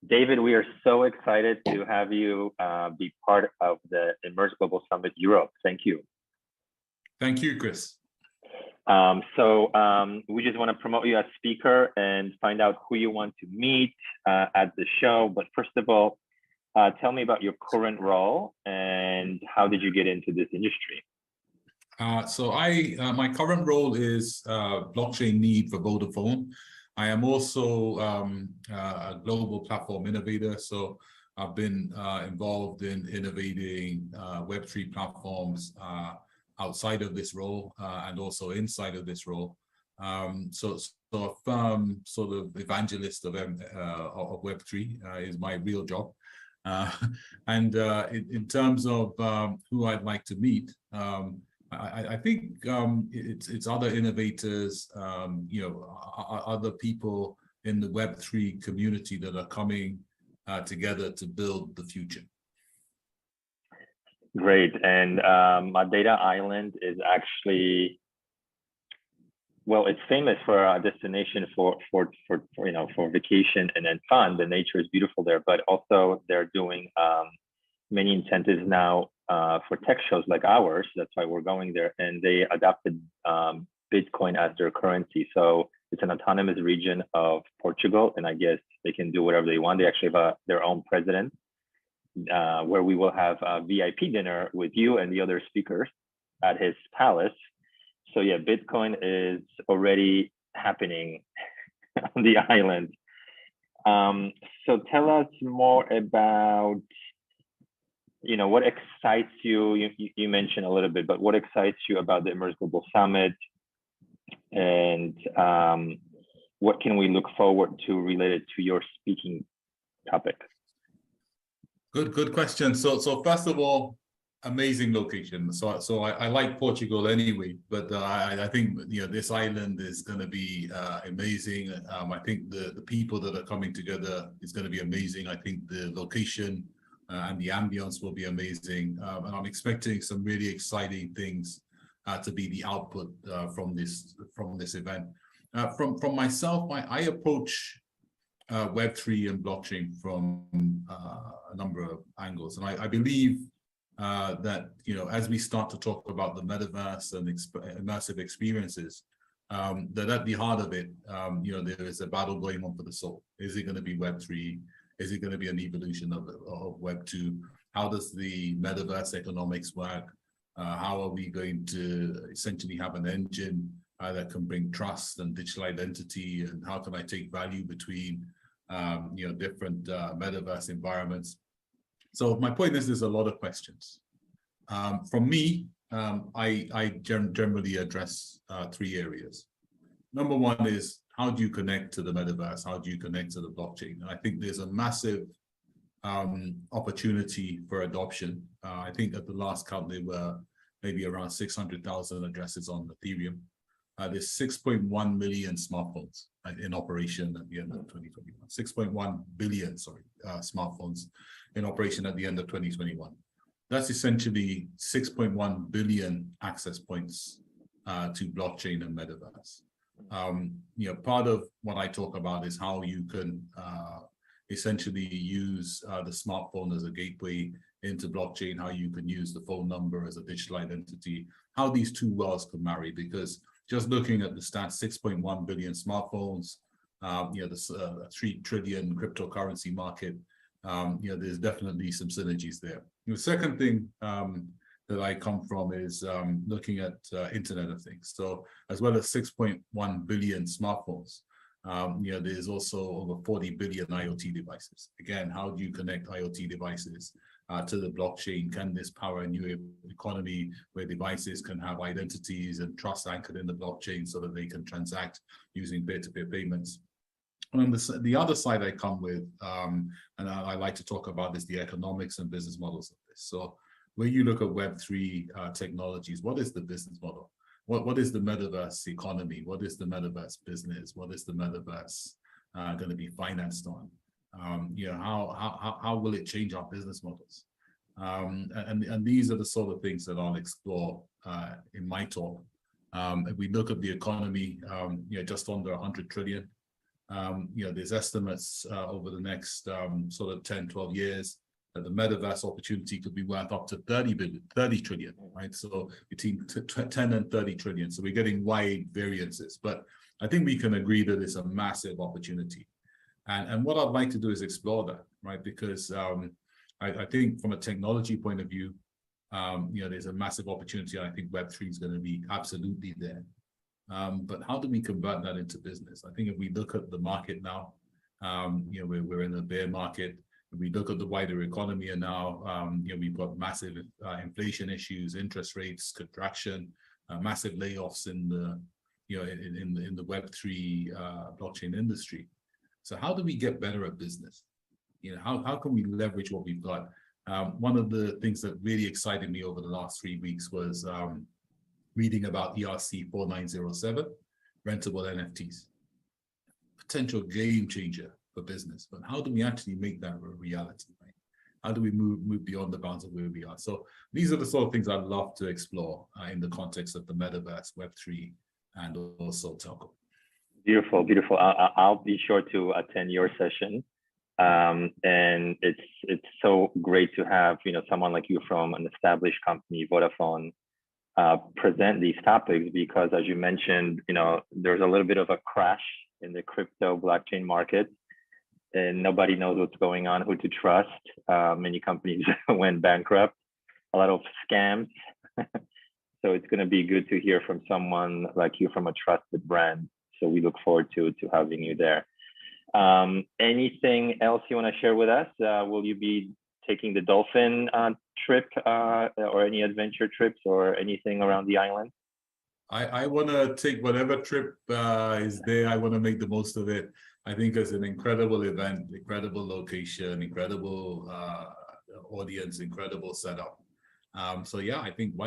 David, we are so excited to have you be part of the Immerse Global Summit Europe. Thank you. Thank you, Chris. We just want to promote you as speaker and find out who you want to meet at the show. But first of all, tell me about your current role and how did you get into this industry? My current role is blockchain lead for Vodafone. I am also a global platform innovator. So I've been involved in innovating Web3 platforms outside of this role and also inside of this role. So a firm sort of evangelist of Web3 is my real job. In terms of who I'd like to meet, I think it's other innovators, other people in the Web3 community that are coming together to build the future. Great, and Madeira Island is actually, well, it's famous for a destination for vacation and then fun. The nature is beautiful there, but also they're doing many incentives now for tech shows like ours. That's why we're going there. And they adopted Bitcoin as their currency. So it's an autonomous region of Portugal. And I guess they can do whatever they want. They actually have their own president where we will have a VIP dinner with you and the other speakers at his palace. So yeah, Bitcoin is already happening on the island. So tell us more about what excites you? You mentioned a little bit, but what excites you about the Immerse Global Summit, and what can we look forward to related to your speaking topic? Good question. So first of all, amazing location. So I like Portugal anyway, but I think this island is going to be amazing. I think the people that are coming together is going to be amazing. I think the location and the ambience will be amazing, and I'm expecting some really exciting things to be the output from this event. From myself, I approach Web3 and blockchain from a number of angles, and I believe that as we start to talk about the metaverse and immersive experiences, that at the heart of it, there is a battle going on for the soul. Is it going to be Web3? Is it going to be an evolution of Web2? How does the metaverse economics work? How are we going to essentially have an engine that can bring trust and digital identity? And how can I take value between different metaverse environments? So my point is, there's a lot of questions. From me, I generally address three areas. Number one is, how do you connect to the metaverse? How do you connect to the blockchain? And I think there's a massive opportunity for adoption. I think at the last count, there were maybe around 600,000 addresses on Ethereum. There's 6.1 million smartphones in operation at the end of 2021. 6.1 billion, smartphones in operation at the end of 2021. That's essentially 6.1 billion access points to blockchain and metaverse. Part of what I talk about is how you can essentially use the smartphone as a gateway into blockchain, how you can use the phone number as a digital identity, how these two worlds can marry. Because just looking at the stats, 6.1 billion smartphones, the 3 trillion cryptocurrency market, there's definitely some synergies there. The second thing that I come from is looking at Internet of Things. So as well as 6.1 billion smartphones, there's also over 40 billion IoT devices. Again, how do you connect IoT devices to the blockchain? Can this power a new economy where devices can have identities and trust anchored in the blockchain so that they can transact using peer-to-peer payments? And on the other side I come with, and I like to talk about, is the economics and business models of this. So when you look at Web3 technologies, what is the business model? What is the metaverse economy? What is the metaverse business? What is the metaverse going to be financed on? How will it change our business models? And these are the sort of things that I'll explore in my talk. If we look at the economy, just under 100 trillion. There's estimates over the next sort of 10, 12 years that the metaverse opportunity could be worth up to 30 trillion, right? So between 10 and 30 trillion. So we're getting wide variances, but I think we can agree that it's a massive opportunity. And what I'd like to do is explore that, right? Because I think from a technology point of view, there's a massive opportunity. And I think Web3 is going to be absolutely there. But how do we convert that into business? I think if we look at the market now, we're in a bear market. If we look at the wider economy and now, we've got massive inflation issues, interest rates, contraction, massive layoffs in the Web3 blockchain industry. So how do we get better at business? How can we leverage what we've got? One of the things that really excited me over the last 3 weeks was reading about ERC 4907, rentable NFTs. Potential game changer for business, but how do we actually make that a reality, right? How do we move beyond the bounds of where we are? So these are the sort of things I'd love to explore in the context of the metaverse, Web3, and also telco. Beautiful, beautiful. I'll be sure to attend your session. And it's so great to have someone like you from an established company, Vodafone, present these topics, because as you mentioned, there's a little bit of a crash in the crypto blockchain market, and nobody knows what's going on, who to trust. Many companies went bankrupt, a lot of scams. So it's going to be good to hear from someone like you from a trusted brand. So we look forward to having you there. Anything else you want to share with us? Will you be taking the dolphin trip or any adventure trips or anything around the island? I want to take whatever trip is there. I want to make the most of it. I think it's an incredible event, incredible location, incredible audience, incredible setup. So yeah, I think